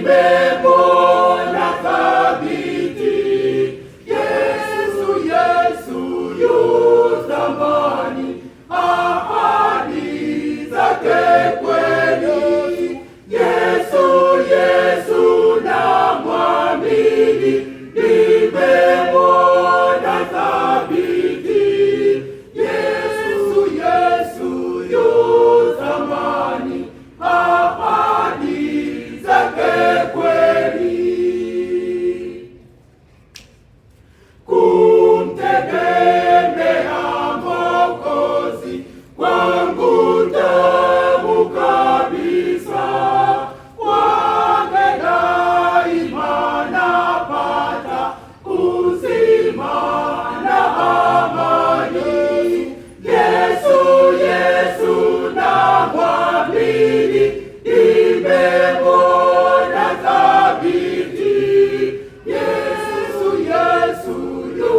nimemwona thabiti. Yesu, Yesu yu thamani, ahadi zake kweli. Yesu, Yesu namwamini, nimemwona thabiti. Yesu, Yesu yu thamani, ahadi zake kweli. Kumtegemea Mwokozi kwangu tamu kabisa, kwake daima napata uzima na amani. Yesu, Yesu namwamini, nimemwona thabiti. Yesu, Yesu yu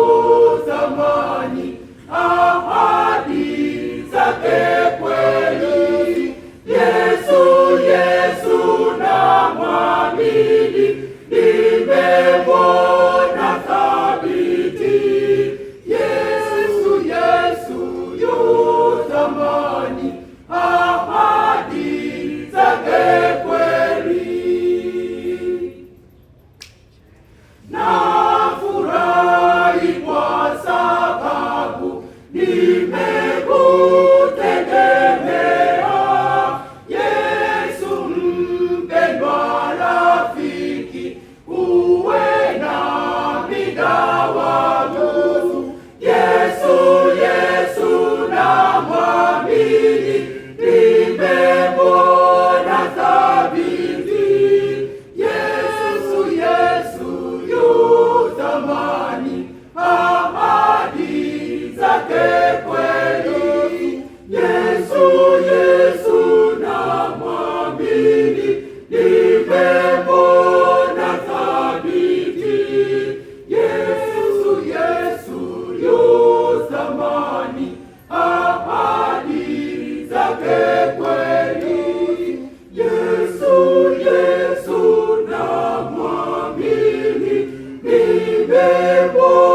thamani, ahadi zake kweli. Yesu, Yesu namwamini, nimemwona thabiti. Yesu, Yesu yu thamani, ahadi zake kweli. Nafurahi kwa sababu nimekutegemea, Yesu mpendwa rafiki, uwe nami dawamu. Yesu, Yesu namwamini, nimemwona thabiti. Yesu, Yesu yu thamani, ahadi zake kweli. Yesu, Yesu namwamini, nimemwona thabiti. Yesu, Yesu yu thamani, ahadi zake kweli. Yesu, Yesu namwamini, nimemwona